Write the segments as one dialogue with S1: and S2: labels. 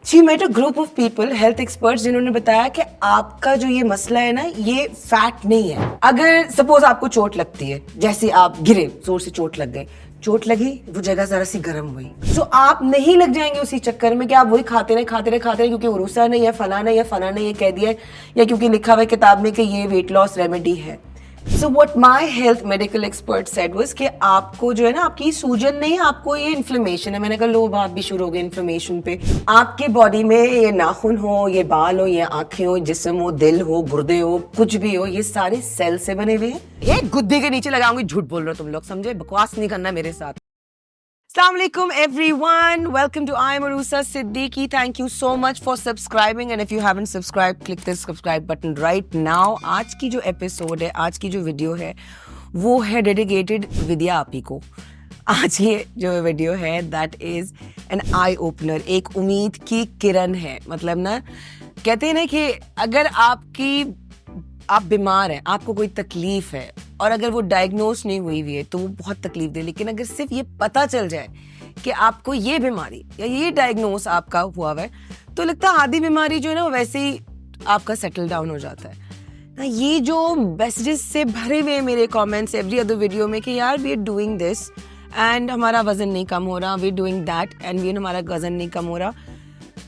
S1: She met a group of people, health experts, जिन्होंने बताया कि आपका जो ये मसला है ना, ये फैट नहीं है। अगर सपोज आपको चोट लगती है, जैसे आप गिरे, जोर से चोट लग गई, चोट लगी, वो जगह जरा सी गर्म हुई, सो आप नहीं लग जाएंगे उसी चक्कर में कि आप वही खाते रहे क्योंकि उरूसा नहीं है, फलाना नहीं है, फलाना नहीं है कह दिया है, या क्योंकि लिखा हुआ है किताब में कि ये वेट लॉस रेमेडी है। So what my health medical expert said was कि आपको जो है ना, आपकी सूजन नहीं है, आपको ये इन्फ्लेमेशन है। मैंने कहा लो, बात भी शुरू हो गई इन्फ्लेमेशन पे। आपके बॉडी में ये नाखून हो, ये बाल हो, ये आंखें हो, जिस्म हो, दिल हो, गुर्दे हो, कुछ भी हो, ये सारे सेल से बने हुए हैं। ये गुद्दे के नीचे लगाऊंगी, झूठ बोल रहे हो तुम लोग, समझे? बकवास नहीं करना मेरे साथ। Assalamu alaikum everyone, welcome to I am Arusa Siddiqui. Thank you so much for subscribing, and if you haven't subscribed, click the subscribe button right now. आज की जो एपिसोड है, आज की जो वीडियो है, वो है डेडिकेटेड विद्या आपी को। आज ये जो वीडियो है that is an eye opener, एक उम्मीद की किरण है। मतलब ना, कहते हैं ना कि अगर आप बीमार हैं, आपको कोई तकलीफ है और अगर वो डायग्नोस नहीं हुई हुई है तो वो बहुत तकलीफ दे, लेकिन अगर सिर्फ ये पता चल जाए कि आपको ये बीमारी या ये डायग्नोस आपका हुआ है, तो लगता है आधी बीमारी जो है ना, वो वैसे ही आपका सेटल डाउन हो जाता है ना। ये जो मैसेजेस से भरे हुए मेरे कमेंट्स एवरी अदर वीडियो में कि यार we are doing this and हमारा वजन नहीं कम हो रहा, we are doing that and हमारा वजन नहीं कम हो रहा।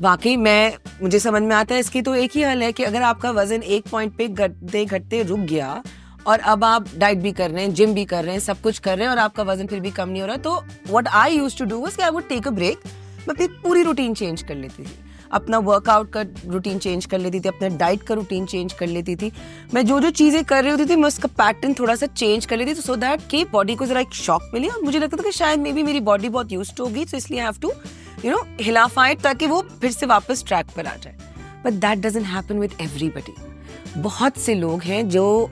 S1: वाकई मुझे समझ में आता है इसकी तो एक ही हल है कि अगर आपका वजन एक पॉइंट पे घटते घटते रुक गया और अब आप डाइट भी कर रहे हैं, जिम भी कर रहे हैं, सब कुछ कर रहे हैं और आपका वजन फिर भी कम नहीं हो रहा, तो what I used to do was कि I would take a break. मैं अपनी पूरी रूटीन चेंज कर लेती थी, अपना वर्कआउट का रूटीन चेंज कर लेती थी, अपने डाइट का रूटीन चेंज कर लेती थी। मैं जो चीज़ें कर रही होती थी, मैं उसका पैटर्न थोड़ा सा चेंज कर लेती थी, सो दैट कि बॉडी को जरा एक शॉक मिले और मुझे लगता था कि शायद मे बी मेरी बॉडी बहुत यूज्ड हो गई, तो इसलिए आई हैव टू हिला फाइट ताकि वो फिर से वापस ट्रैक पर आ जाए। But that doesn't happen with everybody. बहुत से लोग हैं जो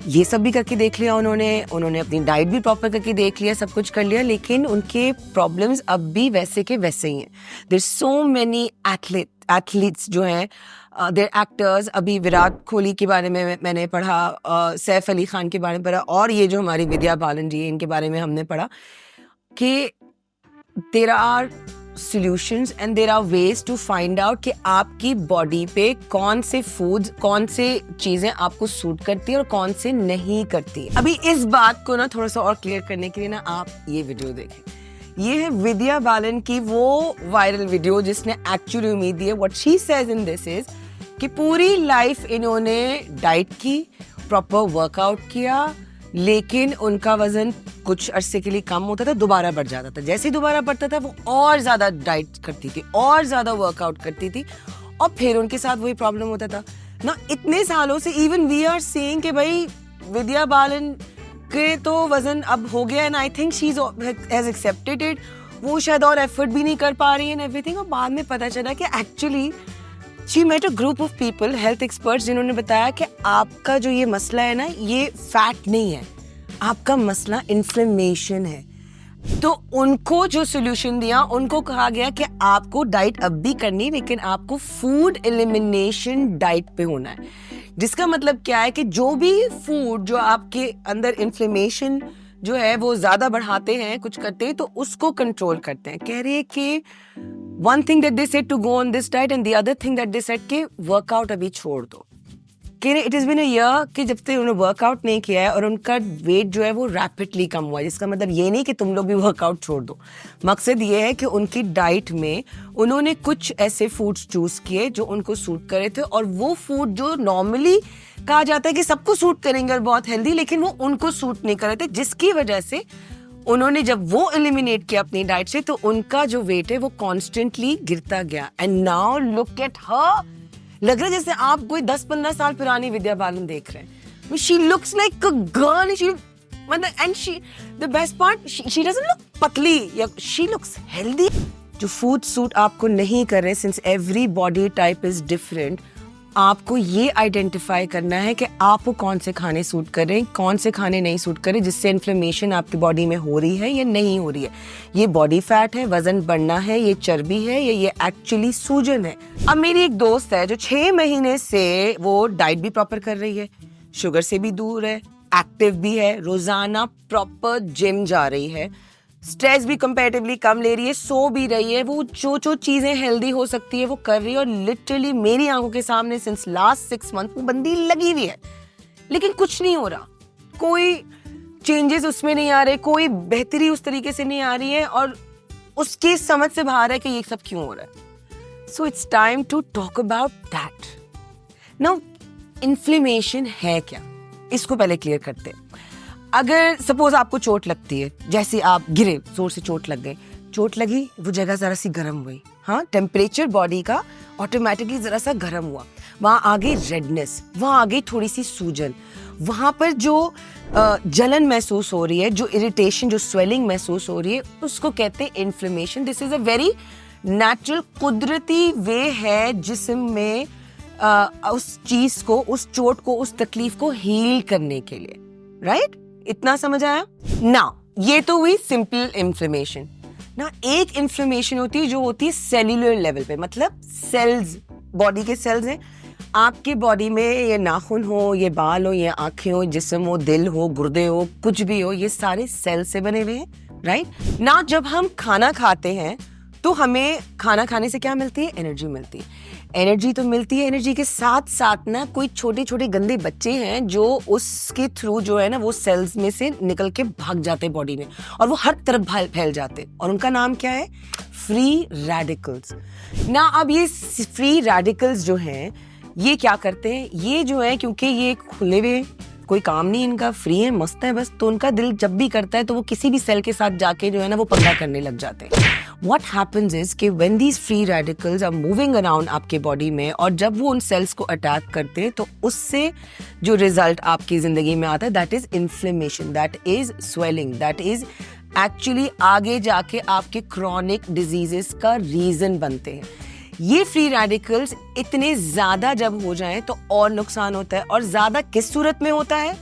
S1: ये सब भी करके देख लिया उन्होंने अपनी डाइट भी प्रॉपर करके देख लिया, सब कुछ कर लिया, लेकिन उनके प्रॉब्लम्स अब भी वैसे के वैसे ही हैं। देयर सो मेनी एथलीट्स जो हैं, देयर एक्टर्स। अभी विराट कोहली के बारे में मैंने पढ़ा, सैफ अली खान के बारे में पढ़ा, और ये जो हमारी विद्या बालन जी है, इनके बारे में हमने पढ़ा कि there are solutions and there are ways to find out कि आपकी बॉडी पे कौन से फूड्स, कौन से चीजें आपको सूट करती है और कौन से नहीं करती। अभी इस बात को ना थोड़ा सा और क्लियर करने के लिए ना आप ये वीडियो देखें। ये है विद्या बालन की वो वायरल वीडियो जिसने एक्चुअली उम्मीद दी है। What she says in this is कि पूरी लाइफ इन्होंने डाइट की, प्रॉपर वर्कआउट किया, लेकिन उनका वजन कुछ अरसे के लिए कम होता था, दोबारा बढ़ जाता था। जैसे ही दोबारा बढ़ता था, वो और ज्यादा डाइट करती थी, और ज्यादा वर्कआउट करती थी, और फिर उनके साथ वही प्रॉब्लम होता था ना। इतने सालों से इवन वी आर सेइंग कि भाई विद्या बालन के तो वजन अब हो गया, and I think she has accepted it. वो शायद और एफर्ट भी नहीं कर पा रही है एवरीथिंग। और बाद में पता चला कि actually she met a group of people, health experts, जिन्होंने बताया कि आपका जो ये मसला है ना, ये फैट नहीं है, आपका मसला इन्फ्लेमेशन है। तो उनको जो सोल्यूशन दिया, उनको कहा गया कि आपको डाइट अब भी करनी, लेकिन आपको फूड एलिमिनेशन डाइट पे होना है। जिसका मतलब क्या है कि जो भी फूड जो आपके अंदर इन्फ्लेमेशन जो है वो ज्यादा बढ़ाते हैं, कुछ करते हैं, तो उसको कंट्रोल करते हैं। कह रहे हैं कि one thing that they said to go on this diet and the other thing that they said कि वर्कआउट अभी छोड़ दो। कह रहे it is been a year कि जब तक उन्होंने वर्कआउट नहीं किया है और उनका वेट जो है वो रैपिडली कम हुआ है। जिसका मतलब ये नहीं कि तुम लोग भी वर्कआउट छोड़ दो। मकसद ये है कि उनकी डाइट में उन्होंने कुछ ऐसे फूड्स चूज किए जो उनको सूट करे थे, और वो फूड जो नॉर्मली कहा जाता है कि सबको सूट करेंगे और बहुत हेल्दी, लेकिन वो उनको सूट नहीं कर रहे थे, जिसकी वजह से उन्होंने जब वो एलिमिनेट किया अपनी डाइट से, तो उनका जो वेट है वो कॉन्स्टेंटली गिरता गया। And now look at her, लग रहा है जैसे आप कोई 10-15 साल पुरानी विद्या बालन देख रहे हैं। She looks like a girl, and she the best part, she doesn't look पतली, या शी लुक्स हेल्दी। जो फूड सूट आपको नहीं कर रहे, since every body type is different, आपको ये आइडेंटिफाई करना है कि आपको कौन से खाने सूट कर रहे हैं, कौन से खाने नहीं सूट कर रहे, जिससे इन्फ्लेमेशन आपकी बॉडी में हो रही है या नहीं हो रही है। ये बॉडी फैट है, वजन बढ़ना है, ये चर्बी है, या ये एक्चुअली सूजन है। अब मेरी एक दोस्त है जो 6 महीने से वो डाइट भी प्रॉपर कर रही है, शुगर से भी दूर है, एक्टिव भी है, रोजाना प्रॉपर जिम जा रही है, स्ट्रेस भी कंपैरेटिवली कम ले रही है, सो भी रही है, वो जो जो चीजें हेल्दी हो सकती है वो कर रही है। और लिटरली मेरी आंखों के सामने सिंस लास्ट 6 मंथ वो बंदी लगी हुई है, लेकिन कुछ नहीं हो रहा, कोई चेंजेस उसमें नहीं आ रहे, कोई बेहतरी उस तरीके से नहीं आ रही है, और उसकी समझ से बाहर है कि ये सब क्यों हो रहा है। So it's time to talk about that. Now inflammation है क्या, इसको पहले क्लियर करते हैं। अगर सपोज आपको चोट लगती है, जैसे आप गिरे, जोर से चोट लग गई, चोट लगी, वो जगह जरा सी गर्म हुई, हाँ, टेम्परेचर बॉडी का ऑटोमेटिकली जरा सा गर्म हुआ, वहां आ गई रेडनेस, वहां आ गई थोड़ी सी सूजन, वहां पर जो जलन महसूस हो रही है, जो इरिटेशन, जो स्वेलिंग महसूस हो रही है, उसको कहते हैं inflammation. This is a very natural, कुदरती वे है जिस्म में उस चीज को, उस चोट को, उस तकलीफ को हील करने के लिए, राइट? इतना समझ आया ना? ये तो हुई सिंपल इन्फ्लेमेशन ना। एक इन्फ्लेमेशन होती है जो होती है सेल्यूलर लेवल पे, मतलब सेल्स, बॉडी के सेल्स हैं आपके बॉडी में, ये नाखून हो, ये बाल हो, ये आंखें हो, जिस्म हो, दिल हो, गुर्दे हो, कुछ भी हो, ये सारे सेल से बने हुए हैं, राइट ना। जब हम खाना खाते हैं तो हमें खाना खाने से क्या मिलती है? एनर्जी मिलती है। एनर्जी तो मिलती है, एनर्जी के साथ साथ ना कोई छोटे छोटे गंदे बच्चे हैं जो उसके थ्रू जो है ना वो सेल्स में से निकल के भाग जाते हैं बॉडी में, और वो हर तरफ फैल जाते हैं, और उनका नाम क्या है? फ्री रेडिकल्स ना। अब ये फ्री रेडिकल्स जो हैं ये क्या करते हैं? ये जो है, क्योंकि ये खुले हुए, कोई काम नहीं इनका, फ्री है, मस्त है बस, तो उनका दिल जब भी करता है तो वो किसी भी सेल के साथ जाके जो है ना वो पंगा करने लग जाते हैं। What happens is कि when these free radicals are moving around आपके बॉडी में, और जब वो उन सेल्स को अटैक करते हैं तो उससे जो रिजल्ट आपकी जिंदगी में आता है, that is inflammation, that is swelling, that is actually आगे जाके आपके क्रॉनिक डिजीजेस का रीजन बनते हैं। ये फ्री रेडिकल्स इतने ज्यादा जब हो जाएं तो और नुकसान होता है, और ज्यादा किस सूरत में होता है?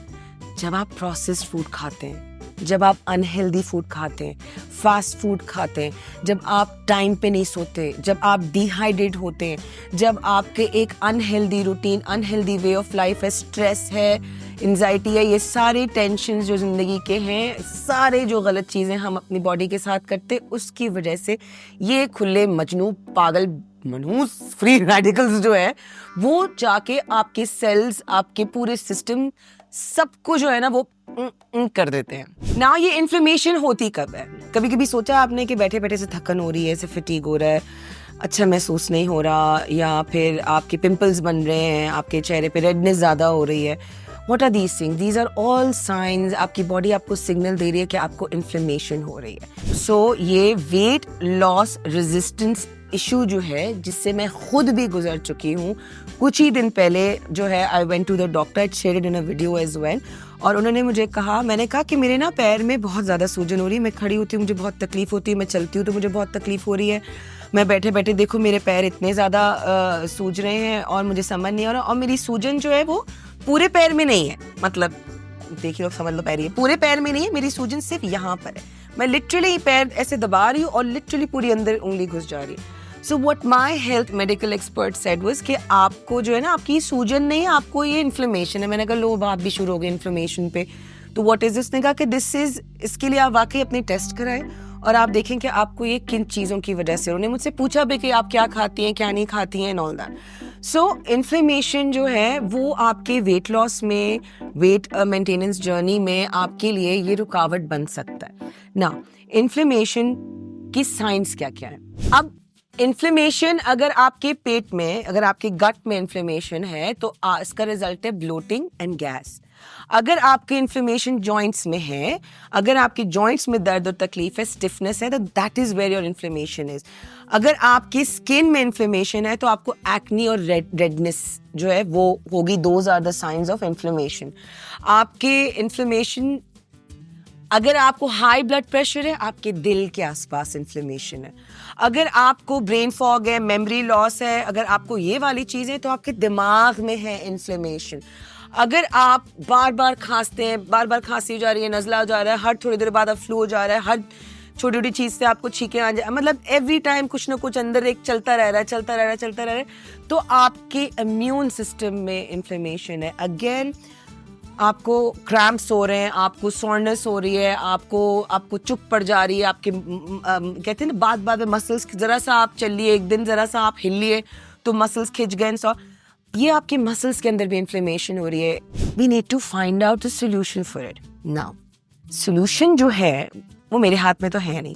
S1: जब आप प्रोसेस्ड फूड खाते हैं, जब आप अनहेल्दी फूड खाते हैं, फास्ट फूड खाते हैं, जब आप टाइम पे नहीं सोते, जब आप डिहाइड्रेट होते हैं, जब आपके एक unhealthy routine, unhealthy way of life है, स्ट्रेस है, एंजाइटी है, ये सारे टेंशन जो जिंदगी के हैं, सारे जो गलत चीजें हम अपनी बॉडी के साथ करते, उसकी वजह से ये खुले मजनू पागल मनहूस फ्री रेडिकल्स जो है वो जाके आपके सेल्स, आपके पूरे सिस्टम, सबको जो है ना वो कर देते हैं ना। ये इन्फ्लेमेशन होती कब है? कभी कभी सोचा आपने कि बैठे बैठे से थकन हो रही है, ऐसे फटीग हो रहा है, अच्छा महसूस नहीं हो रहा, या फिर आपके पिंपल्स बन रहे हैं, आपके चेहरे पे रेडनेस ज़्यादा हो रही है। What are these things? These are all signs. आपकी बॉडी आपको सिग्नल दे रही है कि आपको इन्फ्लेमेशन हो रही है। सो ये वेट लॉस रेजिस्टेंस इशू जो है, जिससे मैं खुद भी गुजर चुकी हूँ, कुछ ही दिन पहले जो है I went to the doctor, I shared in a video as well, और उन्होंने मुझे कहा, मैंने कहा कि मेरे ना पैर में बहुत ज़्यादा सूजन हो रही है, मैं खड़ी होती हूँ मुझे बहुत तकलीफ होती है, मैं चलती हूँ तो मुझे बहुत तकलीफ हो रही है, मैं बैठे बैठे देखो मेरे पैर इतने ज़्यादा सूज रहे हैं और मुझे समझ नहीं आ रहा, और मेरी सूजन जो है वो पूरे पैर में नहीं है, मतलब देखिए समझ लो पैर, पूरे पैर में नहीं है, मेरी सूजन सिर्फ यहाँ पर है, मैं लिटरली पैर ऐसे दबा रही हूँ और लिटरली पूरी अंदर उंगली घुस जा रही है। So what my health medical expert said was कि आपको जो है ना, आपकी सूजन नहीं है, आपको ये इन्फ्लेमेशन है। मैंने कहा लो बात भी शुरू हो गई इन्फ्लेमेशन पे, तो व्हाट इज दिस? ने कहा कि दिस इज, इसके लिए आप वाकई अपने टेस्ट कराएं और आप देखें कि आपको ये किन चीज़ों की वजह से। उन्होंने मुझसे पूछा भी कि आप क्या खाती हैं, क्या नहीं खाती हैं, and all that. So inflammation जो है वो आपके वेट लॉस में, वेट मेंटेनेंस जर्नी में आपके लिए ये रुकावट बन सकता है ना। इन्फ्लेमेशन की साइंस क्या क्या है? अब इन्फ्लेमेशन अगर आपके पेट में, अगर आपके गट में इन्फ्लेमेशन है तो इसका रिजल्ट है ब्लोटिंग एंड गैस। अगर आपके इन्फ्लेमेशन जॉइंट्स में है, अगर आपके जॉइंट्स में दर्द और तकलीफ है, स्टिफनेस है, तो that is where your inflammation is. अगर आपकी स्किन में इन्फ्लेमेशन है तो आपको एक्नी और रेडनेस जो है वो होगी। Those are the science of inflammation. आपके इन्फ्लेमेशन, अगर आपको हाई ब्लड प्रेशर है, आपके दिल के आसपास इन्फ्लेमेशन है। अगर आपको ब्रेन फॉग है, मेमोरी लॉस है, अगर आपको ये वाली चीज़ें, तो आपके दिमाग में है इन्फ्लेमेशन। अगर आप बार बार खांसते हैं, बार बार खांसी हो जा रही है, नज़ला हो जा रहा है, हर थोड़ी देर बाद फ्लू हो जा रहा है, हर छोटी छोटी चीज़ से आपको छींकें आ जाए, मतलब एवरी टाइम कुछ ना कुछ अंदर एक चलता रह रहा है, तो आपके इम्यून सिस्टम में इन्फ्लेमेशन है। अगेन आपको क्रैम्प्स हो रहे हैं, आपको सोरनेस हो रही है, आपको चुप पड़ जा रही है, आपके कहते हैं ना बात बात में मसल्स, जरा सा आप चलिए, एक दिन जरा सा आप हिलिए तो मसल्स खिंच गए, सो ये आपके मसल्स के अंदर भी इन्फ्लेमेशन हो रही है. We need to find out the solution for it. Now solution जो है वो मेरे हाथ में तो है नहीं,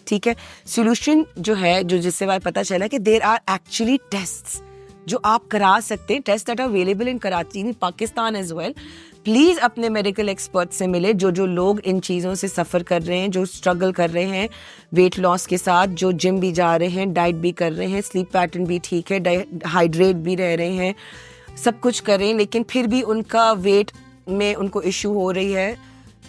S1: ठीक है. सोल्यूशन जो है, जो जिससे बाद पता चला कि देयर आर एक्चुअली टेस्ट्स जो आप करा सकते हैं, test that are available in Karachi, in Pakistan as well. Please अपने मेडिकल एक्सपर्ट से मिले, जो लोग इन चीज़ों से सफ़र कर रहे हैं, जो स्ट्रगल कर रहे हैं वेट लॉस के साथ, जो जिम भी जा रहे हैं, डाइट भी कर रहे हैं, स्लीप पैटर्न भी ठीक है, हाइड्रेट भी रह रहे हैं, सब कुछ करें, लेकिन फिर भी उनका वेट में उनको इशू हो रही है.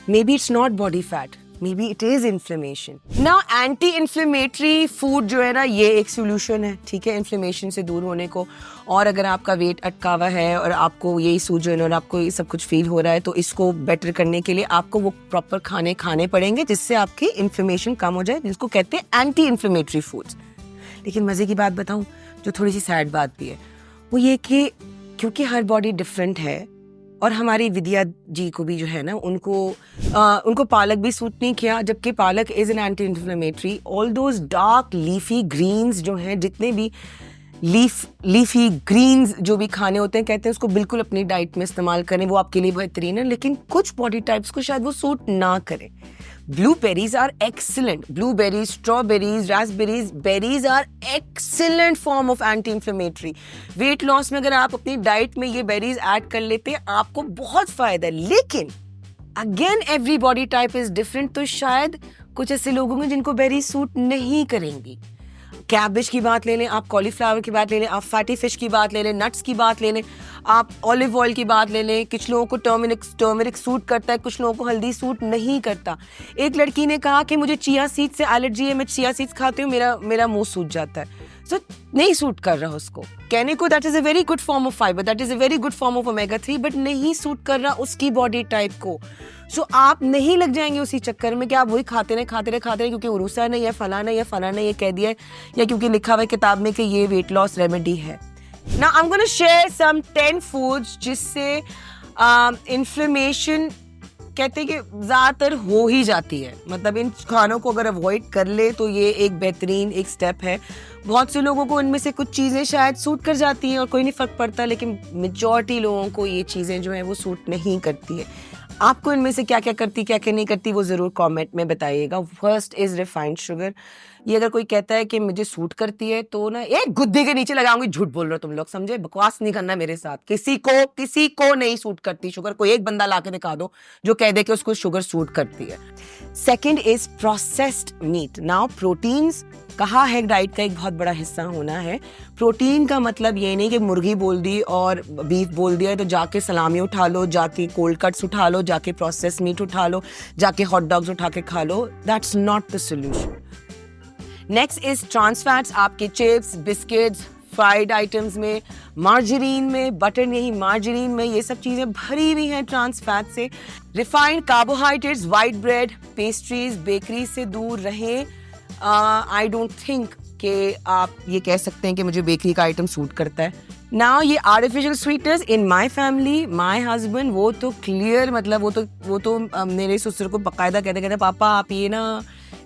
S1: May be it's not body fat, maybe it is inflammation. Now anti-inflammatory food जो है ना, ये एक solution है, ठीक है, inflammation से दूर होने को. और अगर आपका वेट अटका हुआ है और आपको यही सूजन और आपको ये सब कुछ फील हो रहा है, तो इसको बेटर करने के लिए आपको वो प्रॉपर खाने पड़ेंगे जिससे आपकी इन्फ्लेमेशन कम हो जाए, जिसको कहते हैं एंटी इन्फ्लेमेटरी फूड्स. लेकिन मज़े की बात बताऊँ, जो थोड़ी सी सैड बात भी है, वो ये कि क्योंकि हर बॉडी डिफरेंट है, और हमारी विद्या जी को भी जो है ना, उनको पालक भी सूट नहीं किया, जबकि palak is an anti inflammatory. All those dark leafy greens जो हैं, जितने भी लीफी ग्रीन्स जो भी खाने होते हैं, कहते हैं उसको बिल्कुल अपनी डाइट में इस्तेमाल करें, वो आपके लिए बेहतरीन है. लेकिन कुछ बॉडी टाइप्स को शायद वो सूट ना करें. Blueberries are excellent. Blueberries, strawberries, raspberries, berries are excellent form of anti-inflammatory. Weight loss में अगर आप अपनी डाइट में ये बेरीज ऐड कर लेते हैं, आपको बहुत फायदा है. लेकिन again every body type is different, तो शायद कुछ ऐसे लोग होंगे जिनको बेरीज सूट नहीं करेंगी. कैबेज की बात ले लें, आप कॉलीफ्लावर की बात ले लें, आप फैटी फिश की बात ले लें, नट्स की बात ले लें, आप ऑलिव ऑयल की बात ले लें. कुछ लोगों को टर्मरिक सूट करता है, कुछ लोगों को हल्दी सूट नहीं करता. एक लड़की ने कहा कि मुझे चिया सीड्स से एलर्जी है, मैं चिया सीड्स खाती हूँ, मेरा मुंह सूज जाता है. सो नहीं सूट कर रहा उसको. कहने को that is a very good form of fibre, that is a very good form of omega 3, but नहीं सूट कर रहा उसकी बॉडी टाइप को. सो आप नहीं लग जाएंगे उसी चक्कर में कि आप वही खाते रहे क्योंकि उरूसा नहीं है, फलाना ये कह दिया है, या क्योंकि लिखा हुआ है किताब में कि ये वेट लॉस रेमेडी है. Now I'm going to share some 10 foods जिससे इन्फ्लेमेशन कहते हैं कि ज़्यादातर हो ही जाती है. मतलब इन खानों को अगर अवॉइड कर ले तो ये एक बेहतरीन एक स्टेप है. बहुत से लोगों को इनमें से कुछ चीज़ें शायद सूट कर जाती हैं और कोई नहीं फ़र्क पड़ता, लेकिन मेजॉरिटी लोगों को ये चीज़ें जो हैं वो सूट नहीं करती है. आपको इनमें से क्या क्या करती, क्या क्या नहीं करती, वो ज़रूर कमेंट में बताइएगा. First is refined sugar. ये अगर कोई कहता है कि मुझे सूट करती है तो ना एक गुद्दे के नीचे लगाऊंगी, झूठ बोल रहे हो तुम लोग, समझे. बकवास नहीं करना मेरे साथ. किसी को नहीं सूट करती शुगर. कोई एक बंदा ला के दिखा दो जो कह दे कि उसको शुगर सूट करती है. Second is processed meat. Now proteins कहा है डाइट का एक बहुत बड़ा हिस्सा होना है. प्रोटीन का मतलब ये नहीं कि मुर्गी बोल दी और बीफ बोल दिया तो जाके सलामी उठा लो, जाके कोल्ड कट्स उठा लो, जाके प्रोसेस मीट उठा लो, जाके हॉट डॉग्स उठा के खा लो. That's not the solution. Next is trans fats. आपके चिप्स, बिस्किट्स, फ्राइड आइटम्स में, मार्जरीन में, बटर नहीं मार्जरीन में, ये सब चीज़ें भरी हुई हैं ट्रांस फैट से. Refined carbohydrates, white bread, pastries, bakery से दूर रहें. आई डोंट थिंक कि आप ये कह सकते हैं कि मुझे बेकरी का आइटम सूट करता है. नाउ ये artificial sweeteners in my family, my husband, वो तो क्लियर, मतलब वो तो मेरे ससुर को बाकायदा कहते पापा आप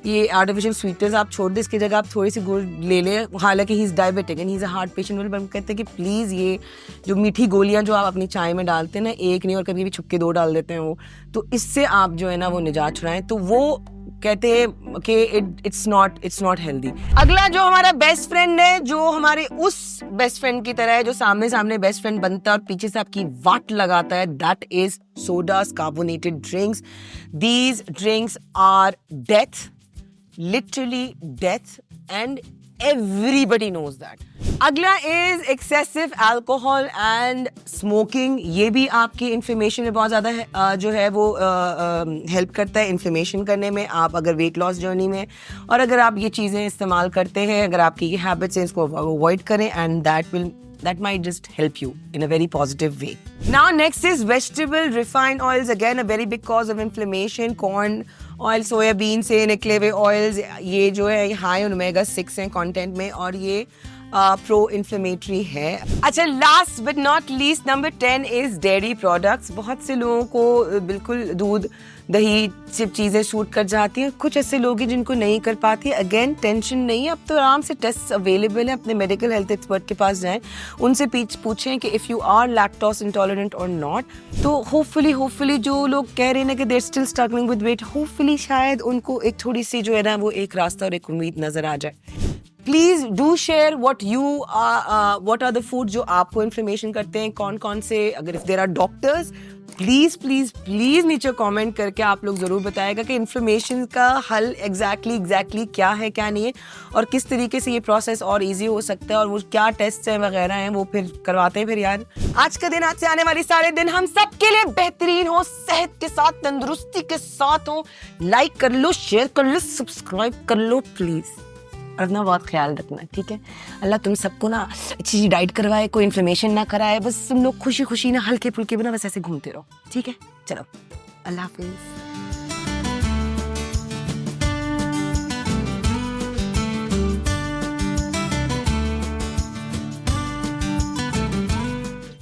S1: ये आर्टिफिशियल स्वीटनर्स आप छोड़ दे, इसकी जगह आप थोड़ी सी गुड़ ले लें. हालांकि he is diabetic and he is a heart patient, but कहते हैं कि प्लीज़ ये जो मीठी गोलियां जो आप अपनी चाय में डालते हैं ना, एक नहीं और कभी भी छुपके 2 डाल देते हैं वो, तो इससे आप जो है ना वो निजात छुड़ाएं. तो वो कहते हैं कि इट्स नॉट हेल्दी. अगला जो हमारा बेस्ट फ्रेंड है, जो हमारे उस बेस्ट फ्रेंड की तरह है जो सामने बेस्ट फ्रेंड बनता है और पीछे से आपकी वाट लगाता है, that is sodas, carbonated drinks. These drinks are death, literally death, and everybody knows that. अगला is excessive alcohol and smoking. ये भी आपकी इन्फ्लेमेशन में बहुत ज़्यादा जो है वो हेल्प करता है इन्फ्लेमेशन करने में. आप अगर वेट लॉस जर्नी में और अगर आप ये चीज़ें इस्तेमाल करते हैं, अगर आपकी ये हैबिट्स हैं, इसको अवॉइड करें, and that might just help you in a very positive way. Now next is vegetable refined oils, again a very big cause of inflammation. Corn oil, soya bean से निकले हुए oils, ये जो है high omega 6 हैं content में, और ये प्रो इन्फ्लेमेटरी है। अच्छा, last but not least, number 10 is dairy products. बहुत से लोगों को बिल्कुल दूध दही सब चीज़ें शूट कर जाती हैं, कुछ ऐसे लोग हैं जिनको नहीं कर पाती। अगेन टेंशन नहीं है, अब तो आराम से टेस्ट अवेलेबल है, अपने मेडिकल हेल्थ एक्सपर्ट के पास जाएं, उनसे पूछें कि if you are lactose intolerant और नॉट। तो होपफुली जो लोग कह रहे हैं कि they're still struggling with weight, hopefully शायद उनको एक थोड़ी सी जो है ना वो एक रास्ता और एक उम्मीद नजर आ जाए। Please do share what are the food जो आपको इन्फ्लेमेशन करते हैं, कौन कौन से, अगर if there are doctors please नीचे कमेंट करके आप लोग जरूर बताएगा कि इन्फ्लेमेशन का हल एग्जैक्टली क्या है क्या नहीं है, और किस तरीके से ये प्रोसेस और इजी हो सकता है, और वो क्या टेस्ट है वगैरह हैं वो फिर करवाते हैं। फिर यार आज का दिन, आज से आने वाली सारे दिन हम सब के लिए बेहतरीन हो, सेहत के साथ, तंदुरुस्ती के साथ हो। लाइक कर लो, शेयर कर लो, सब्सक्राइब कर लो प्लीज, और अपना बहुत ख्याल रखना, ठीक है। अल्लाह तुम सबको ना अच्छी डाइट करवाए, कोई इन्फ्लेमेशन ना कराए, बस तुम लोग खुशी खुशी ना हल्के फुल्के बना बस ऐसे घूमते रहो, ठीक है। चलो, अल्लाह हाफिज।